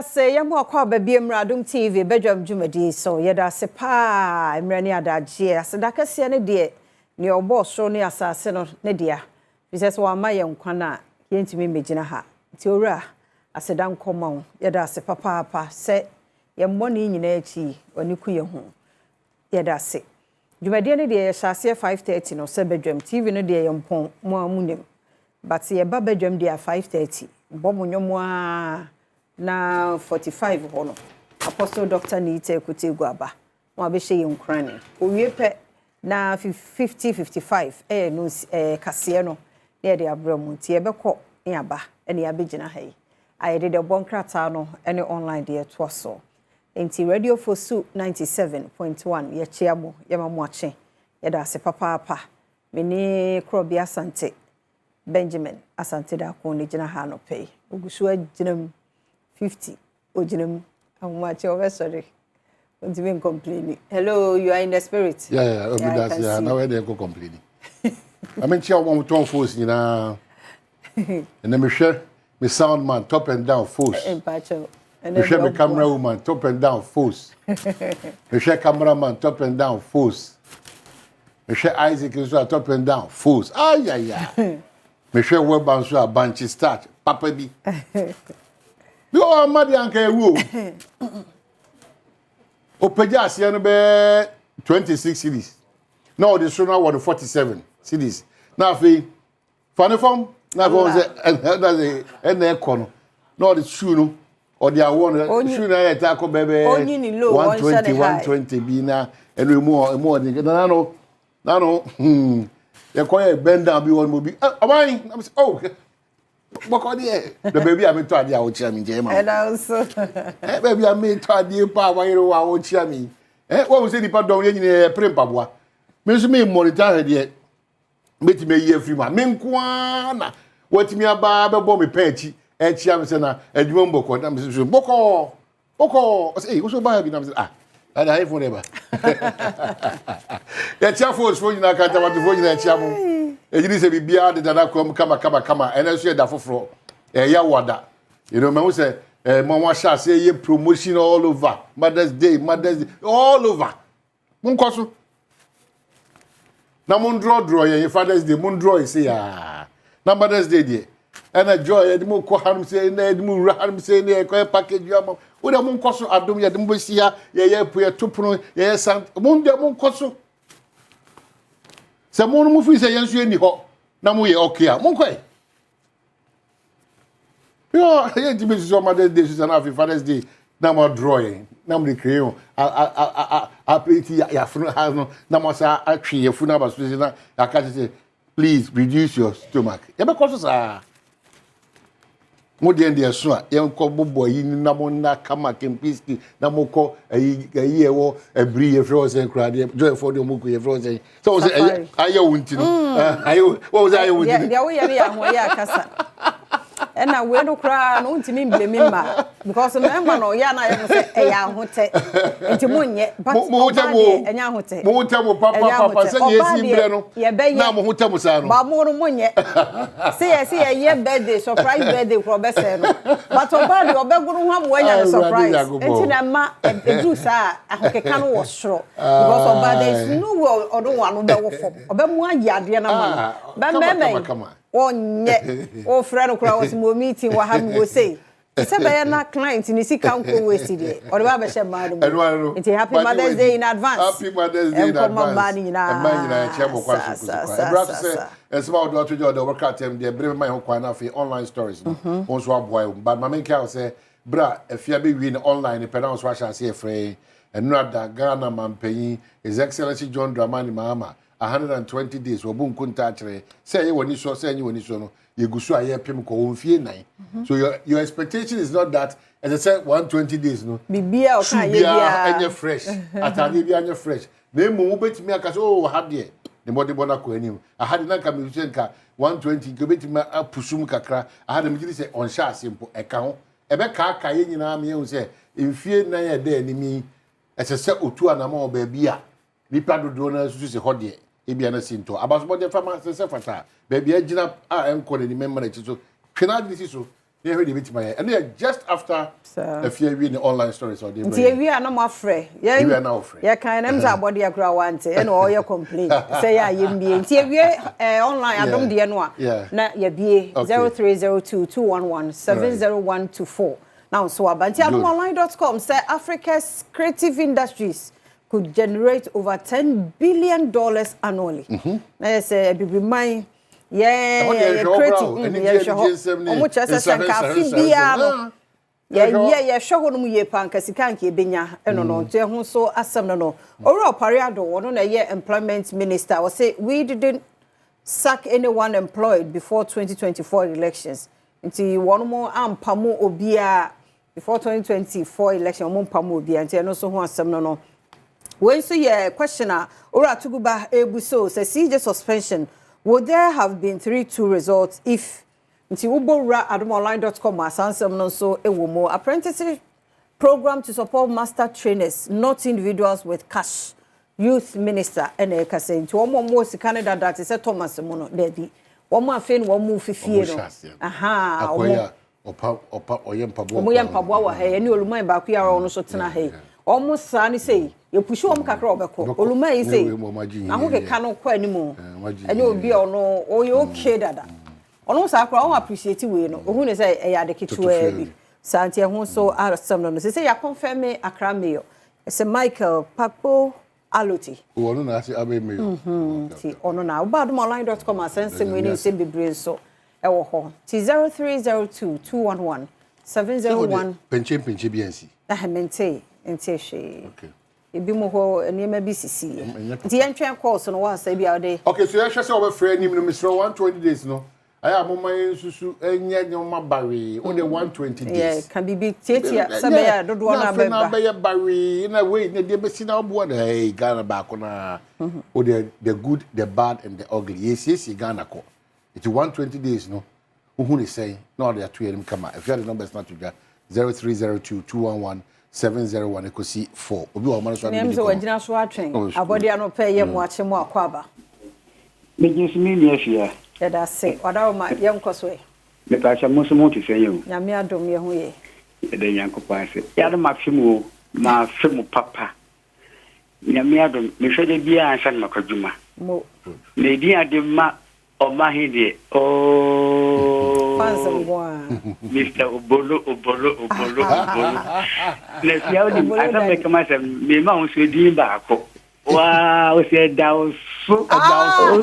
Say yamu akwa baby Adom TV Badwam dwumadi so yeda se pa emrani adagie asedaka se ne de ne obo so ne asase no ne dia bises wa ma ye nkwa na yentimi megina ha ti owura aseda nkoma yeda se papa se ye mmoni nyina achi oni ku ye ho yeda se dwumadi ne de ye hyase 5:30 no se Badwam TV no de ye mpon mo amunem but ye ba Badwam de 5:30 bomo nyomo a na 45 hono Apostle Dr. Nita Ekutegwu aba mo abehye ye nkrane owie pe na 50-55 no kase no na de abramu ti ebekọ yaba ene abegina ha yi ayede de bonkrata no ene online de to so enti radio fosu 97.1 ye chiamo ye mamu ache ye da se papa meni Krobi Asante Benjamin Asante da ko ne gina ha no pe ogusu aginam 50 ojinam amuache over sorry don't even complain. Hello, you are in the spirit. Yeah, that's yeah. Now where they go complaining. I mean, chia one ton force, you know. And then me share me sound man top and down force. Me share me camera woman top and down force. Me share cameraman top and down force. Me share Isaac is top and down force. Ah yeah. Me share web and so a bunch start. Papa B. You are mad yanke woo. Opeja asiano be 26 cities. Now the show now was 47 cities. Now fi funny form now for say and econo. Now the shoe no or the one shoe na ya ta ko bebe 120 bi na and we more na no you call bend down be one mo bi oh Boko de the baby am to ade a wo chia mi je ma and also baby am to ade pa wa yero wa wo chia mi wo say nipa don ye nyine prempa boa me so me monitor he de meti me ye free ma me nkoa na watimi aba be bo me pa achi e chia me se na adwuma mboko na me so boko say wo so ba bi na me say and I phone eba ya chia phone so nyina ka ta wa phone nyina chia mo ejiri se bibia de dada kom kama and so da foforo ya wada you know me say mo wa sha say ye promotion all over Mother's Day all over mun koso na mun draw ye Father's Day mun draw say ya na Mother's Day dey and a joy ye mo ko hanum say na ye mo ra hanum say na ko package you am wo da mun koso adom ye dem bo sia ye pu ye topono ye san mun de mun koso se mo no fi se yensu eni ho na mo ye okay a mo kwai yo ye ti be so Mother's Day so na Father's Day na mo drawing na mo create a peti ya funu ha no na mo sa atwe ye funu aba so na aka say please reduce your stomach ye be koso sa mo de so a ye nko bobo yi na mo na kama kempiski na mo ko ayi e wo abri ye fro say krade joy for the mo ko ye fro say so say aye wunti no aye what was aye wunti dia we ye ho ye akasa ena we no kra no ntimi blame ma because member no ya na ye say e ya hote enti monye but mo enya hote mo papa say ye si mbre no na mo hote mo sa no ba mo no monye say ye birthday surprise birthday for be say no but oba de obeguru ho am wanya surprise enti na ma edu sa ahokeka no wo soro because oba there is no way odo wanu be wo fom oba mu ayade na ma ba onye o friend kura was mo meeting wa ha mo say se be na client ni sika nko waste dey o de ba be share mad mo it's happy Mother's Day in advance happy Mother's Day in advance e man nyina chia mo kwa so e bra say esma o do to jo do work at them dey bring my kwa na fi online stories no on so aboy but my main can say bra afia be wi online pe na so a say free enrada Ghana mampanyi His Excellency John Dramani Mahama 120 days obu nkunta akere say ye woni so say woni so no ye gusu aye pem ko onfie nan so your expectation is not that as I said 120 days no bibia o kan ye bia anya fresh atade bia anya fresh na emu wo betimi aka so ha de ne body bona ko anim ahade na ka me say nka 120 go betimi apusum kakra ahade me gidi say on sha asempo e ka ho e be ka aka ye nyina me hu say mfie nan ye de animi ese se otu anama o ba bia nipa dodo na susu se hode ebia na sinto abaso bode fama se fata ba bia gina a enko ne member na chiso twena disi so Yeah, we did my and yeah, just after a few in the online stories or the. Yeah, we are not more free. Yeah, we are now free. Yeah, kind of body a grow want and all your complaint. Say, yeah, you be we online. I don't dear no. Yeah, na yeah, be 0302-211-70124. Now, so about adomonline.com say Africa's creative industries could generate over $10 billion annually. Now, say, be mine. Yeah, creative. Yeah, show no ye panka sikanke benya eno no to ho so asem no. Ora Pariado wono na ye employment minister was say we didn't sack anyone employed before 2024 elections. Nti wono mo ampamo obia before 2024 election mo ampamo obia nti eno so ho asem no. When so ye questioner Ora Tuguba ebuso say CJ suspension. Would there have been 3-2 results if nti ubora adomonline.com asansem no so ewomo apprenticeship program to support master trainers, not individuals with cash. Youth minister ene ka say nti omo mo sika ne dada te say Thomas mo no debi. Omo afen omo fifie no. Aha. Opa oyempabo. Omo yempabo wa he ene oluman ba ku ya ro no so tena he. Omo sa ni say ye pushi om kakra obeko oluman yi say aho ke ka no kwa animu ene obi ono oye okay dada ono sa akra o appreciate we no ohu ne say e ya de kitwe bi santi ho so asem no say ya confirm me akra mayor say Michael Papo Aloti ono na say abe mayor ti ono na adomonline.com asensem we ni sem bebre so e wo ho ti 0302-211-701 penche BNC mente ntehwe okay ebi mo ho enema bi sisi nti yentwen course no wa say bia de okay so you say over free nim no Mr. 120 days no aya mo man susu enya nyoma bare o de 120 days yeah can be tiatia sabe ya dodo na be na be bare na we na de be si na obo na hey Ghana ba ko na o the good the bad and the ugly yes Ghana ko it 120 days no who ni say no they are two yerim kama if you the numbers not to get 0302-211-701 ekosi 4 obi wa mano so na mzo wagina so atwen abodi ano pe ye mo ache mo akwaba Mejisi mimi afia ya da se wada ma ye nkoso e me pa cha mo so mo ti senyo nyame adom ye ho ye de nyankopon se ya de ma fimu papa nyame adom me hwede bia ansan makadwuma mo me di ade ma o ma hede o panzangwa Mr. Obolo le fiao di asa me kama se me ma on se di ba ko wa o se dawo so dawo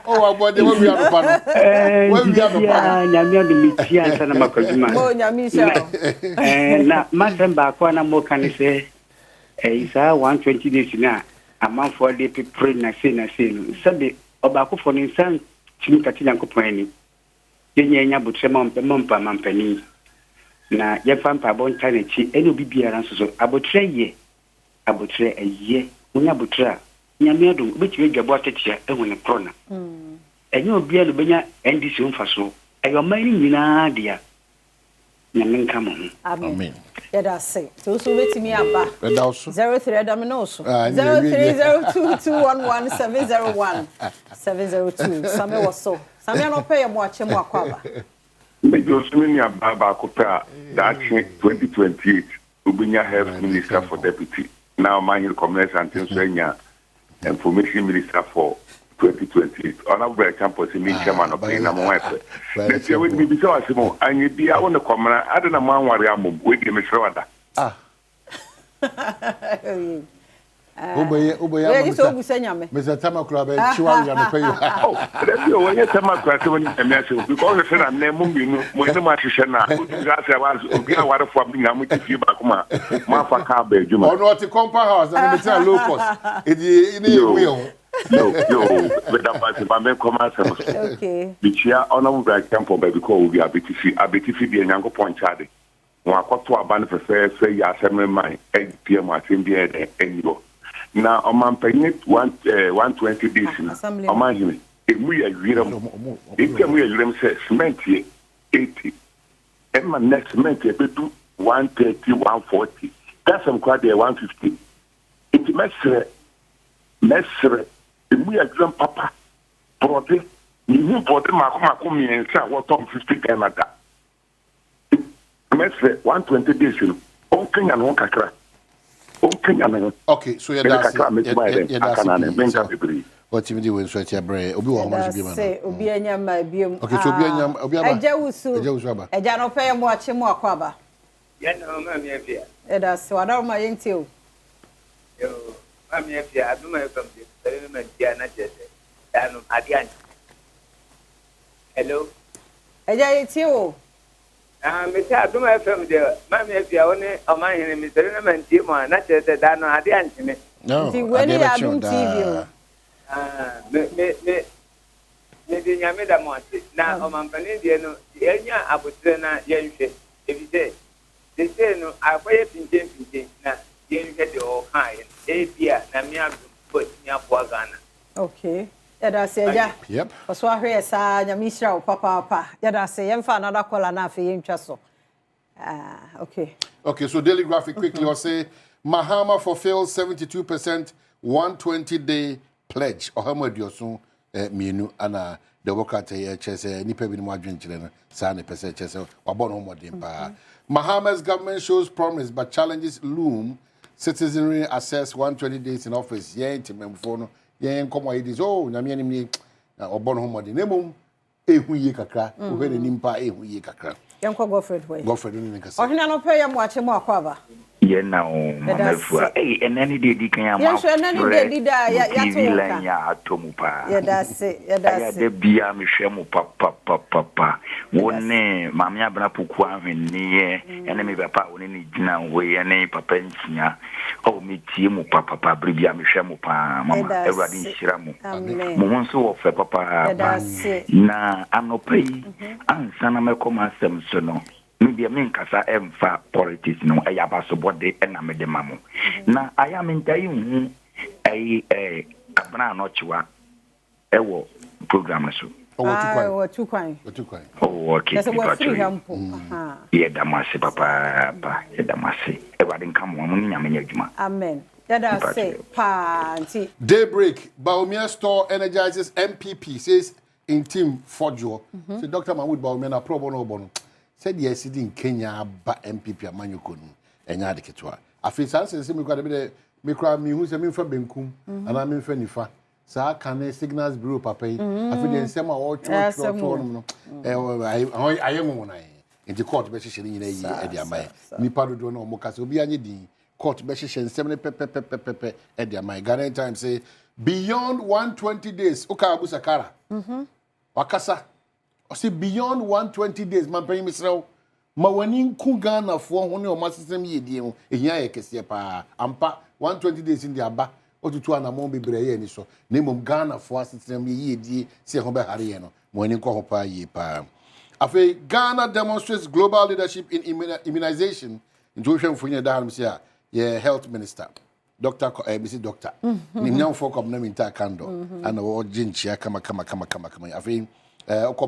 oh abode wo wi anopa no wo wi anopa nyame ndo mitia sana makaduma mo nyame sha na masemba ko na mo kan se isa 120 days na amanfo de pepre na se no sabe obakofo no insan timi kati yankopon ani yenya butrema mpempa mampani na yefa mpa bonta na chi ene obi biara nso so abotre ye unya botra nyame adom obetwe dwabo atetia ehu ne krona enye obi a lubenya ndc mfaso ayo mani nyina dia nyame nkamo amen ya da say so betimi aba 03 adaminoso 0302-211-701 same woso same no pay mo ache mo akwaba Because many are Copa that 2028 Ubinya Health Minister for Deputy. Now my commerce and Information Minister for 2028. On our campus in Chairman of Payna Wife. Let's say with me because I need be on the common. I don't know what I am with him. Oboya so busanyame Mr. Tamakura be chiwa ya no pay oh let's go when you Tamakura when you because the friend name mo mo no ma hwehwe na gas ya was obi na ware for bi na mo tifi ba kuma ma fa ka ba adwuma ono ti compound house na me low cost e ni we o no with that part ba me come out okay bichia ono mo bra camp ba bi ko obi abetifi bi enyanko point chade won akoto aba no fe ya asem man pm atem bi e enyo na omanpenye 120 days na omanhime emu ya wiram ekemu ya wiram se cement ye 80 emma next cement ye betu 130 140 that's some quite there 150 it mesre emu ya wiram papa Brother, you bought Macoma and say what Tom 50 Canada. I say 120 days, okay, and one kakra. Okay, so you're that's what you do when sweat your brain. Obi wa mo bi man. Say obi anyama biom. Okay, so obi aba. Ejawusu aba. Eja no pay mo ache mo akwaba. Ye no ma me afia. That's what ma yenti o. Yo, ma me afia aduma from the experiment dia na jese. Danu adian. Hello. Eja yenti o. Me say aduma from the ma me afia one o ma hene me sere na mantie mo na jese danu adian me. No. Ti weni Adom TV. Me de nyame da mo ase na o mampane de no enya abotre na yenhwe ebide de se no akoye pinje na yenhwe de o kan e bia na me adu ko nya bo Ghana. Okay. Yada se ja. Yep. Oso ahwe sa nyame hira o papa. Yada se yemfa another caller na afi yentwa so. Okay. Okay, so Daily Graphic quickly will say Mahama fulfills 72% 120-day pledge. Ohama diosun mienu ana the worker te chese nipa bi mo adwen kire na sa ne pese chese wabon ho modin pa. Mahama's government shows promise but challenges loom. Citizenry assess 120 days in office. Ye ntimemfo no ye nkomo yi dis nyame anim ni obon ho modin. Nemum ehu yi kakra, ohwe ne nimpa ehu yi kakra. Yanko Godfred way. Godfred ni nkasa. Ohina no pay yam wache mo akwaba. Ye na o mamefua enani de kan ya ma ye so enani de da ya to ya atomu pa ye da se ya de bia me hwemu papa woni mame abna poku ahwenni ye ene me papa woni ni gina we ene papa ntia o me tie mu papa bia me hwemu pa mama ewrade nhira mu mo nso wo fe papa na anopai ansa na mekoma asem so no maybe me nkasa emfa politics no ayabaso body na me de mamo na aya me ntai hu abna no chiwa ewo program so two kwan oh okay that's what free hampo ye damase papa ye damase ewade nkam wo ni nyame nyadwuma amen that say pa anti Daybreak Baumia store energizes MPP says in team Fojo so Dr. Mahmoud Baumia na pro bono said yes in Kenya ba MPP amanyoko nu enya de ketwa afisa sense me kwa de me kwa mi hu se me fa benkum ana me fa nifa sa kan signals bureau papa yi afide nsem a wo tro no ayenwo na enti court be hye nyina yi e de amai nipa dodo na omo kase obi anye din court be hye nsem ne pepe e de amai Ghana time say beyond 120 days oka abusakara wakasa I say beyond 120 days, man pay Mr. Mawanin Kugana for one of my system ye deal, a year pa ampa 120 days in the Aba, or to 2 and a more be brave so. Name of Ghana for system ye de say Hoba Hariano, morning cohopa ye pa. Afe Ghana demonstrates global leadership in immunization. Intuition for your dams here, yeah, health minister. Doctor, Mr. Doctor. Nimyan folk of Naminta Kando, and the word Jinchia, kama. I think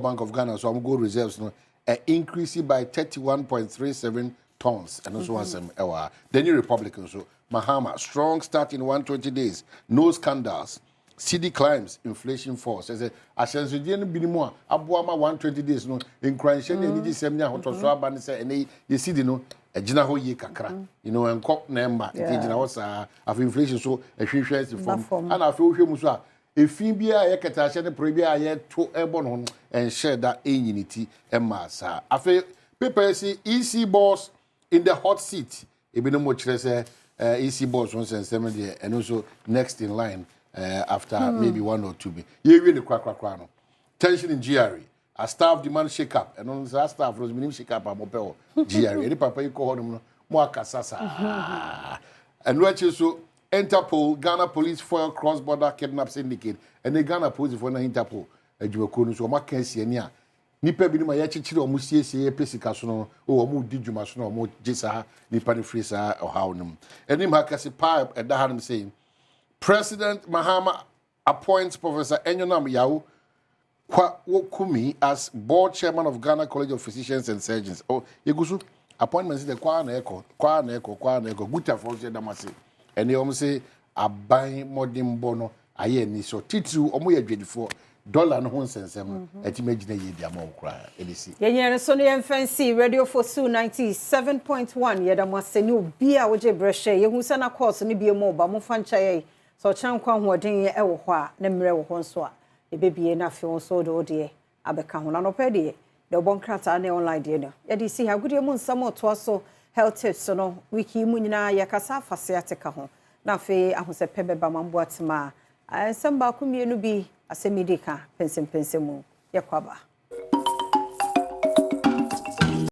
Bank of Ghana, so I'm gold reserves no, increasing by 31.37 tons, and also some the New Republican. So Mahama strong start in 120 days, no scandals. CD climbs, inflation falls. As a Ascension Binimo, Abuama 120 days no in Cranshan and the same year Hoto Swaban say and you see the no a Jinaho ye kakra, you know, and cop number of inflation so a few shares from and I feel him. If Fibia Yakata and Prebia yet to Ebon and share that unity and massa. I feel people see EC boss in the hot seat. If you know much EC boss 170 and also next in line after maybe 1 or 2. You really crack. Tension in GRE. A staff demand shake up and on the staff was minimum shake up a mopel GRE. Any papa you call them more casasa. And what you so. Interpol, Ghana Police foil cross-border kidnap syndicate, and the Ghana Police for Interpol. Ejuwakono so makensi ania. Nipa bi ma ya chichiri omu siesie pesika so no, o omu di dwuma so no, omu gisa nipa ne free sa ohaw nim. Enim hakase pa eda hanim saying, President Mahama appoints Professor Enyonam Yao Kumi as board chairman of Ghana College of Physicians and Surgeons. Oh, yegusu appointment is the kwa na eko guta for se damase. And they almost say a buy modern bono. I ni so titu omo ya dwedifo dollar no ho nsensem ati magina ye dia ma okra edisi yenye so no fancy radio for su 97.1 yeda mo aseni obi a woje breshe ye hu se na course ne bie mo ba mo fa ncha ye so chan kwa hoden ye wo ho a ne mre wo ho nso a ebebie na fe nso do de abeka ho na no pe de the bonkrata na online de no yedi si ha gudie mu nsam oto so health tips no wiki mu nyina yakasa afase ateka ho na fe ahose pebeba mambo atema nsamba ko mienu bi asemidika pensem mu yakwaba